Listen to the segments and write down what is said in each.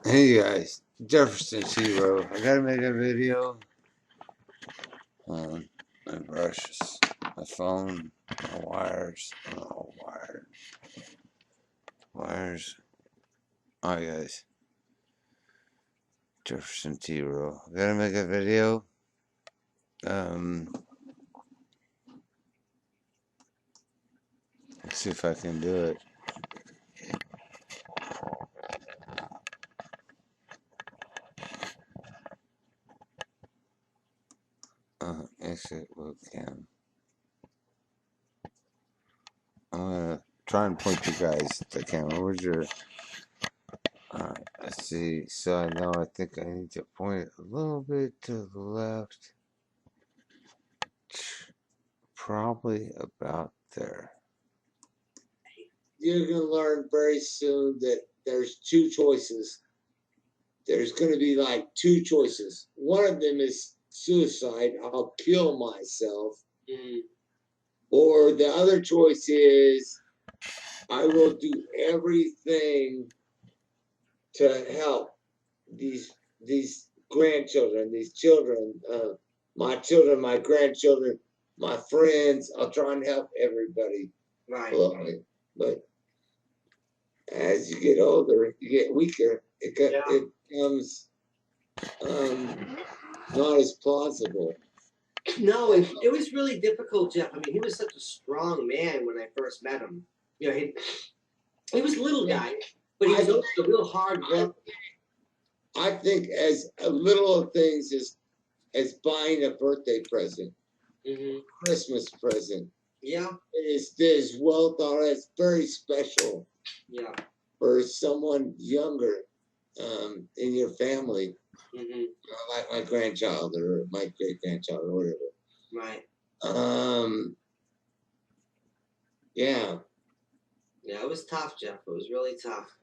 Hey guys, Jefferson Zero. I gotta make a video on my brushes, my phone, my wires, wires. Alright guys, Jefferson Zero. I gotta make a video. Let's see if I can do it. Exit webcam. I'm gonna try and point you guys to the camera. Where's your? Alright, let's see. So I know. I think I need to point it a little bit to the left. Probably about there. You're going to learn very soon that there's two choices. There's going to be like two choices. One of them is suicide. I'll kill myself. Or the other choice is I will do everything to help these grandchildren, these children, my children, my grandchildren, my friends. I'll try and help everybody. Right. But as you get older, you get weaker. It becomes not as plausible. No, it was really difficult, Jeff. I mean, he was such a strong man when I first met him. You know, he was a little guy, but he was also a real hard worker. I think as little of things as buying a birthday present, Christmas present. Yeah, is well thought. It's very special. Yeah, for someone younger, in your family, like my grandchild or my great grandchild or whatever. Right. Yeah. Yeah, it was tough, Jeff. It was really tough.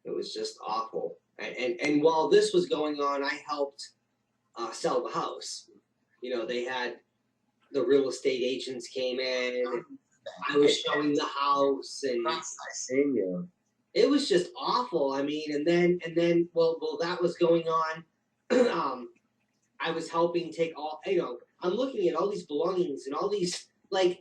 It was just awful. And while this was going on, I helped sell the house. You know, they had the real estate agents came in. And I was showing the house, and I seen you. It was just awful. I mean, and then, well, that was going on. I was helping take all. You know, I'm looking at all these belongings and all these like.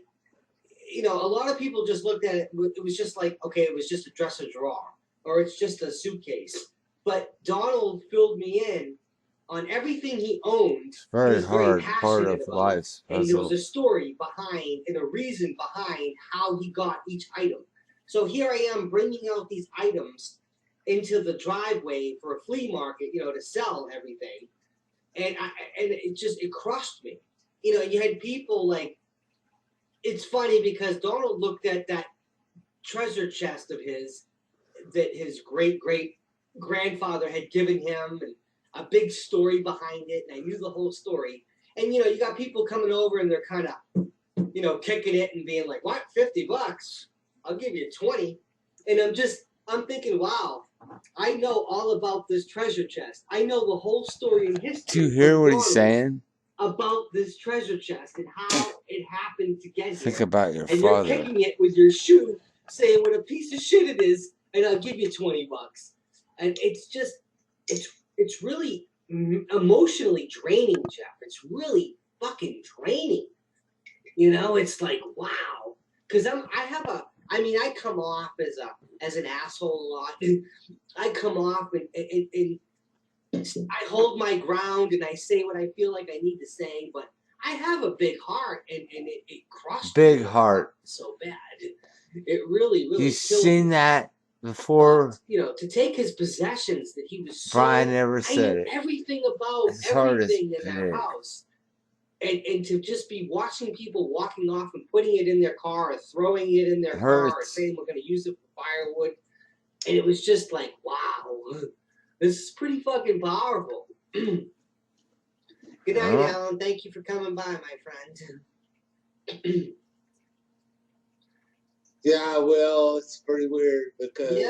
You know, a lot of people just looked at it. It was just like, okay, it was just a dresser drawer, or it's just a suitcase. But Donald filled me in on everything he owned. Very hard part of life. And there was a story behind and a reason behind how he got each item. So here I am bringing out these items into the driveway for a flea market, you know, to sell everything. And it crushed me. You know, you had people like, it's funny because Donald looked at that treasure chest of his that his great grandfather had given him, and a big story behind it, and I knew the whole story. And you know, you got people coming over and they're kind of, you know, kicking it and being like, "What? $50? I'll give you 20." And I'm thinking, wow, I know all about this treasure chest. I know the whole story and history. Do you hear what he's saying? About this treasure chest and how it happened to get here. Think about your and father. You're kicking it with your shoe, saying what a piece of shit it is, and I'll give you $20. And it's just, it's really emotionally draining, Jeff. It's really fucking draining. You know, it's like, wow. Because I come off as an asshole a lot. I come off and I hold my ground and I say what I feel like I need to say, but I have a big heart, and it crushed big me heart so bad. It really You've seen that before. You know, to take his possessions that he was Brian never said it. Everything about everything in that house. And to just be watching people walking off and putting it in their car or throwing it in their car or saying we're going to use it for firewood. And it was just like, wow. This is pretty fucking powerful. Good night, Alan. Thank you for coming by, my friend. Yeah, well, it's pretty weird because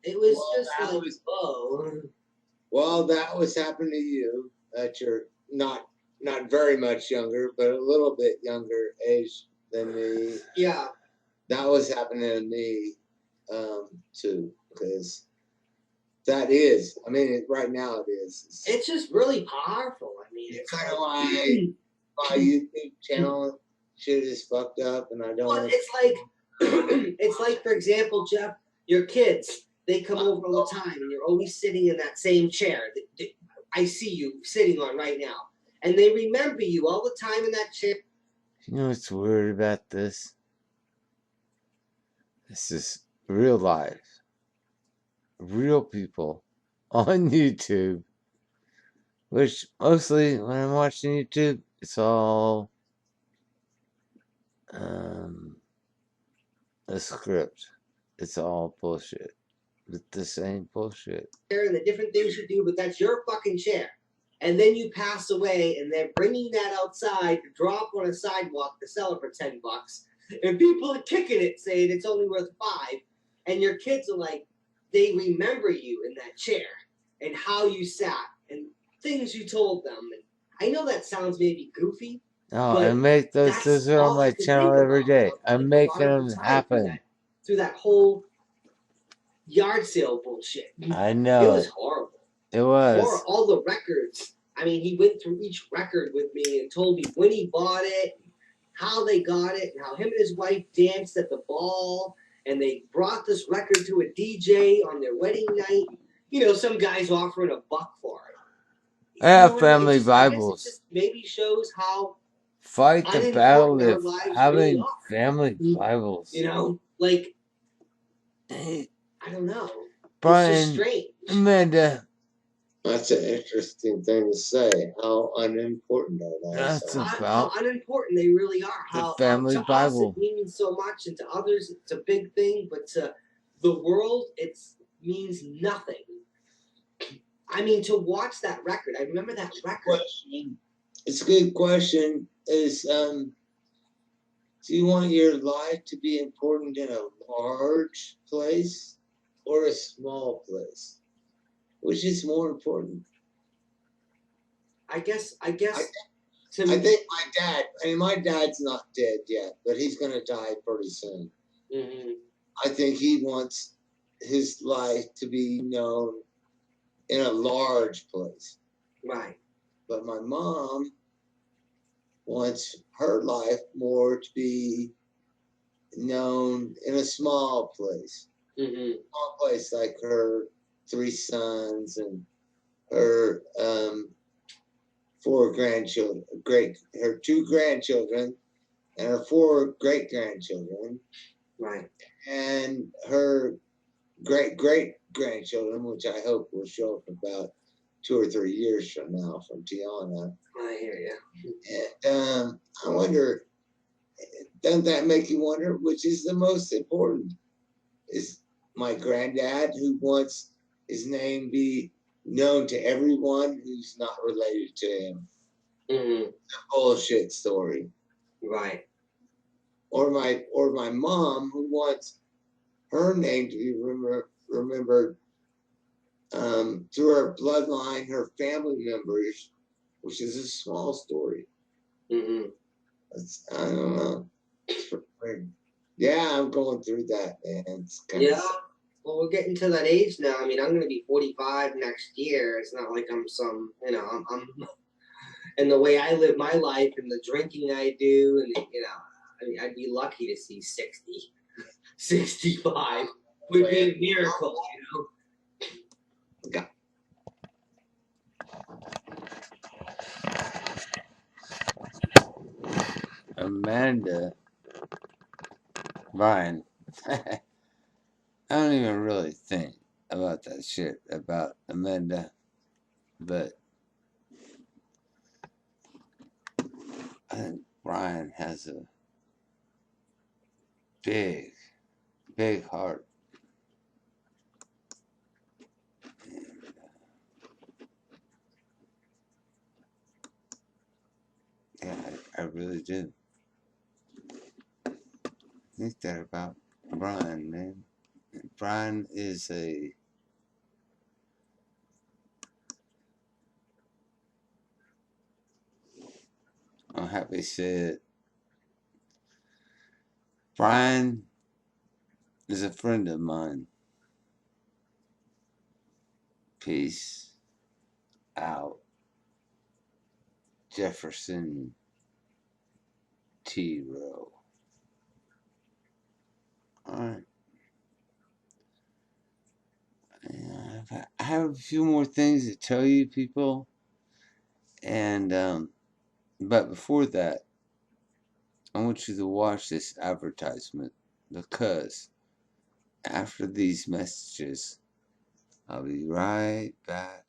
it was just like, whoa. Well, that was happening to you at your not very much younger, but a little bit younger age than me. Yeah, that was happening to me too, because That is. I mean, right now it is. It's just really powerful. I mean, It's kind of like my YouTube channel shit is fucked up, and I don't. Well, it's like, it's like, for example, Jeff, your kids, they come over all the time, and you're always sitting in that same chair that I see you sitting on right now, and they remember you all the time in that chair. You know what's weird about this? This is real life, real people on YouTube. Which mostly when I'm watching YouTube, it's all a script. It's all bullshit. It's the same bullshit. And the different things you do, but that's your fucking chair. And then you pass away, and they're bringing that outside to drop on a sidewalk to sell it for $10, and people are kicking it, saying it's only worth $5. And your kids are like, they remember you in that chair and how you sat and things you told them. And I know that sounds maybe goofy. Oh, I make those are on my channel every day. I'm making them happen. Through that whole yard sale bullshit. I know. It was horrible. It was. Or all the records. I mean, he went through each record with me and told me when he bought it, how they got it, and how him and his wife danced at the ball, and they brought this record to a DJ on their wedding night. You know, some guy's offering $1 for it. I have family Bibles. It just maybe shows how fight the battle of having really family Bibles. You know, like I don't know. Brian, it's just strange. Amanda. That's an interesting thing to say. How unimportant are they? That's about how unimportant they really are. How the family to Bible us it means so much, and to others it's a big thing, but to the world it means nothing. I mean, to watch that record, I remember that record. It's a good question. Is do you want your life to be important in a large place or a small place? Which is more important? I guess. I think my dad. I mean, my dad's not dead yet, but he's gonna die pretty soon. Mm-hmm. I think he wants his life to be known in a large place. Right. But my mom wants her life more to be known in a small place. Mm-hmm. Small place like her 3 sons and her 4 grandchildren, her 2 grandchildren and her 4 great-grandchildren. Right. And her great-great-grandchildren, which I hope will show up about 2 or 3 years from now from Tiana. I hear you. And I wonder, doesn't that make you wonder which is the most important? Is my granddad, who wants his name be known to everyone who's not related to him? Mm-hmm. It's a bullshit story. Right. Or my mom, who wants her name to be remembered through her bloodline, her family members, which is a small story. Mm-hmm. I don't know. Yeah, I'm going through that, man. Yeah. Well, we're getting to that age now. I mean, I'm going to be 45 next year. It's not like I'm some, you know, I'm and the way I live my life and the drinking I do, and you know, I mean, I'd be lucky to see 60, 65 would be a miracle, you know. Okay. Amanda, Brian, I don't even really think about that shit about Amanda, but I think Brian has a big, big heart. Yeah, I really do. Think that about Brian, man. Brian is a I'm happy to say it. Brian is a friend of mine. Peace out. Jefferson T. Rowe. Alright. I have a few more things to tell you people. And, but before that, I want you to watch this advertisement because after these messages, I'll be right back.